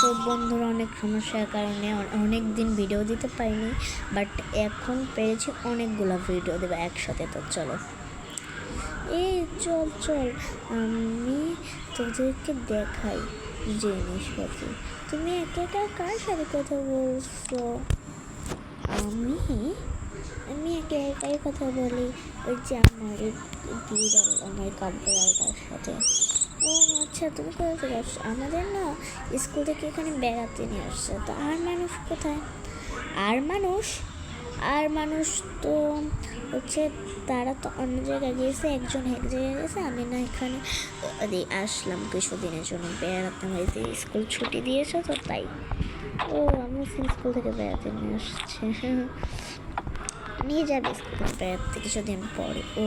তো বন্ধুরা অনেক সমস্যার কারণে অনেক দিন ভিডিও দিতে পারিনি, বাট এখন পেরেছি অনেকগুলো ভিডিও দেবো একসাথে। তো চলো চল আমি তোদেরকে দেখাই জিনিসপত্র। তুমি একা একা কার সাথে কথা বলছো? আমি একা একাই কথা বলি, ওই যে আমার বিড়াল, আমার কাঠবিড়ালটার সাথে। ও আচ্ছা, তুমি কোথা থেকে আসছো? আমাদের না স্কুল থেকে এখানে বেড়াতে নিয়ে আসছে। তো আর মানুষ কোথায়? আর মানুষ তো হচ্ছে তারা তো অন্য জায়গায় গিয়েছে, একজন এক জায়গায় গেছে, আমি না এখানে আসলাম কিছুদিনের জন্য বেড়াতে। হয়েছে স্কুল ছুটি দিয়েছে তো তাই। ও আমি স্কুল থেকে বেড়াতে নিয়ে আসছে, নিয়ে যাবে স্কুল থেকে বেড়াতে কিছুদিন পরে। ও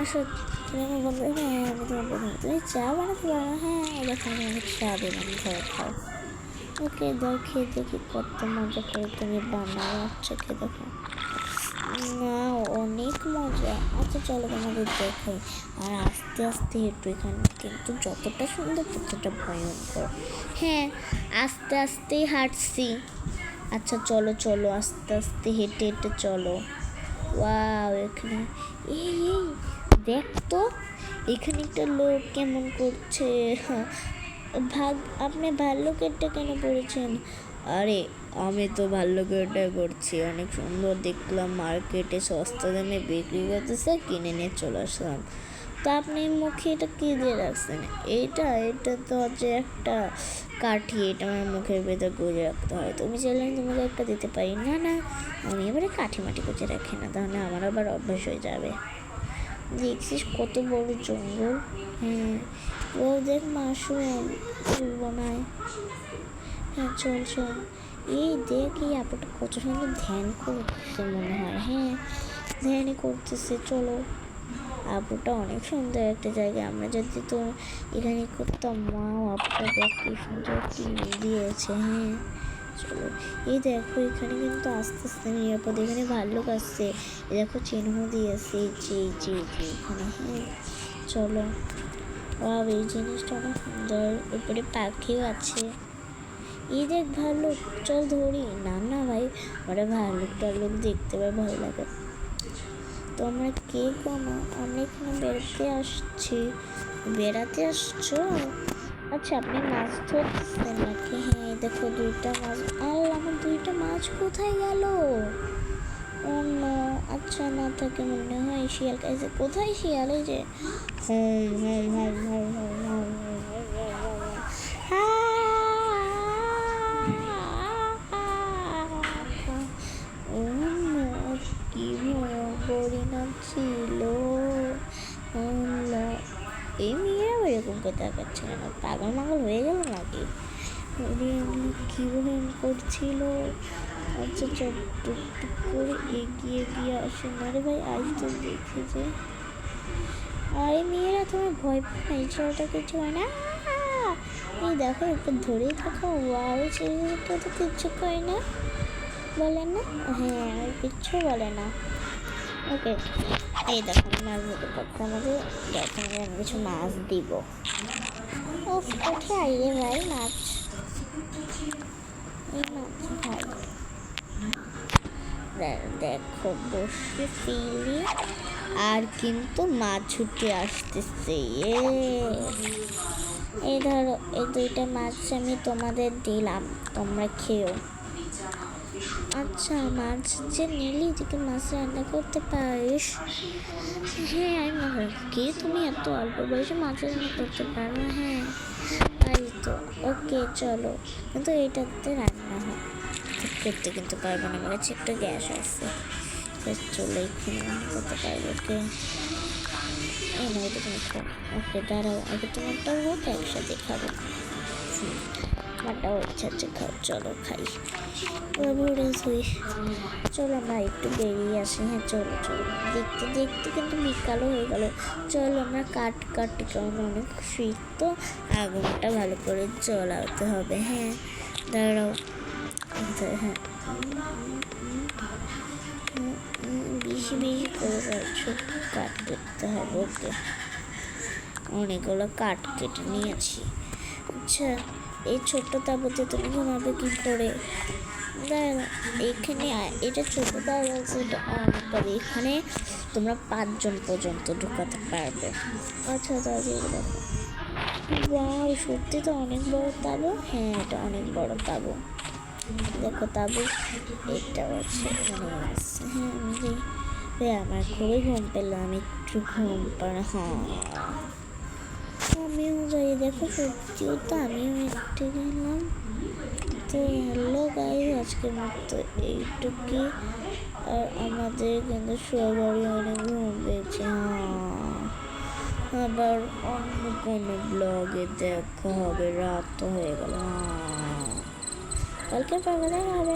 আসো, তুমি আমার বন্ধু। হ্যাঁ আমি তোমার বন্ধু। তুমি চা বানাতে পারো? হ্যাঁ দেখো আমি অনেক চা দিলাম, ঘরে খাও। ওকে দাও, খেয়ে দেখি কত মজা করে তুমি বানাও। আচ্ছা খেয়ে দেখো। না অনেক মজা। আচ্ছা চলো তোমাদের দেখাই। আর আস্তে আস্তে হেঁটু, এখানে কিন্তু যতটা সুন্দর ততটা ভয়ঙ্কর। হ্যাঁ আস্তে আস্তেই হাঁটছি। আচ্ছা চলো চলো আস্তে আস্তে হেঁটে হেঁটে চলো। ওয়াও এখানে এই দেখ তো, এখানে একটা লোক কেমন করছে। আপনি ভাল্লুকেরটা কেন পড়েছেন? আরে আমি তো ভাল্লুকেরটাই করছি, অনেক সুন্দর দেখলাম, মার্কেটে সস্তা দামে বিক্রি করতেছে, কিনে নিয়ে চলে আসলাম। তো আপনি মুখে এটা কী দিয়ে রাখছেন? এটা তো হচ্ছে একটা কাঠি, এটা আমার মুখের ভেতর গুঁজে রাখতে হয়। তুমি চাইলে তোমাকে একটা দিতে পারি। না না, আমি এবারে কাঠি মাটি গুঁজে রাখি না, তাহলে আমার আবার অভ্যাস হয়ে যাবে। দেখছিস কত বড় জঙ্গল। হ্যাঁ ও দেখ মাশরুম বানায়। হ্যাঁ চল এই দেখ, এই আপুটা কত সুন্দর ধ্যান করতে মনে হয়। হ্যাঁ ধ্যানই করতেছে। চলো, আপুটা অনেক সুন্দর একটা জায়গা। আমরা যদি তো এখানে করতাম। মা আপুটা দেখ কি সুন্দর কি দিয়েছে। হ্যাঁ চলো, এই দেখো এখানে কিন্তু আস্তে আস্তে নিরাপদ। এখানে ভাল্লুক আসছে, দেখো চিহ্ন দিয়েছে যে এখানে। হ্যাঁ চলো, এই জিনিসটা অনেক সুন্দর। উপরে পাখিও আছে। এই দেখ ভাল্লুক, চল ধরি। না না ভাই, ওরা ভাল্লুক টাল্লুক দেখতে পাই ভয় লাগে। তোমরা কে কোনো? আমরা এখানে বেড়াতে আসছো? আচ্ছা আপনি মাছ ধরতেছেন নাকি? হ্যাঁ দেখো দুইটা মাছ। আমার দুইটা মাছ কোথায় গেল? অন্য আচ্ছা না থাকে মনে হয় শিয়াল খাইছে। কোথায় শিয়াল? এই যে কি ভয়ঙ্করী ছিল। এই মেয়েরাও এরকম করে তাকাচ্ছে কেন? পাগল মাগল হয়ে গেল নাকি? কি ভয়ঙ্কর ছিল। আচ্ছা চল টুকটুক করে এগিয়ে আসে না রে ভাই, আজ তো দেখে যে। আরে মেয়েরা তোমার ভয় পায় না? ছেলেটা কিছু হয় না। এই দেখো একটু ধরেই থাকো। ওয়াও ছেলেটা তো কিচ্ছু করে না, বলে না? হ্যাঁ কিচ্ছু বলে না। ওকে এই দেখো মাছ ধরতে পারতাম। আমাদের দেখো আমি কিছু মাছ দিব। ও ওঠে আইরে ভাই মাছ, এই মাছ ভাই। দেখো বসে ফিলি, আর কিন্তু মাছ ছুটে আসতেছে। এই ধরো এই দুইটা মাছ আমি তোমাদের দিলাম, তোমরা খেও। আচ্ছা মাছ যে নিলি, তুই মাছ রান্না করতে পারিস? হ্যাঁ আমি মনে কি তুমি এত অল্প বয়সে মাছ রান্না করতে পারো? হ্যাঁ তাই তো। ওকে চলো, কিন্তু এইটাতে রান্না হয়, খেতে কিন্তু পারবো না, আমার কাছে একটা গ্যাস আছে। চলে এক্ষুনি রান্না করতে পারবো। ওকে এই না, এটা তুমি খাও। ওকে দাঁড়াও, আগে তোমারটাও হোক, একসাথে খাবো। আমারটাও ইচ্ছা খাও। চলো খাই, ভরে হই। চলো আমরা একটু বেরিয়ে আসি। হ্যাঁ চলো দেখতে দেখতে কিন্তু বিকালও হয়ে গেল। চলো আমরা কাটি, কারণ অনেক শীত তো, আগুনটা ভালো করে জ্বলাতে হবে। হ্যাঁ দাঁড়াও। হ্যাঁ বেশি করে কাঠ কাটতে হবে। ওকে অনেকগুলো কাঠ কেটে নিয়েছি। আচ্ছা এই ছোট্ট তাঁবুতে তুমি ঘুমাবে কি করে? দাঁড়া, এখানে এটা ছোট তাঁবু আছে, এটা অনেক বড়। এখানে তোমরা 5 জন পর্যন্ত ঢুকাতে পারবে। আচ্ছা দাদি, দেখো, ওয়াও, সত্যি তো অনেক বড় তাঁবু। হ্যাঁ, এটা অনেক বড় তাঁবু। দেখো তাঁবু এটাও আছে, এখানে আছে। হ্যাঁ, আমার খুবই ঘুম পেলো, আমি একটু ঘুম পাড়া। হ্যাঁ, আমিও যাই। দেখো সত্যিও তো আমিও একটু গেলাম। তো হ্যালো গাইস, আজকের মতো এইটুকুই। আর আমাদের কিন্তু সবারই অনেক ঘুম পেয়েছে। আবার অন্য কোনো ব্লগে দেখা হবে, রাত তো হয়ে গেল। কালকে পাবে দেখা হবে।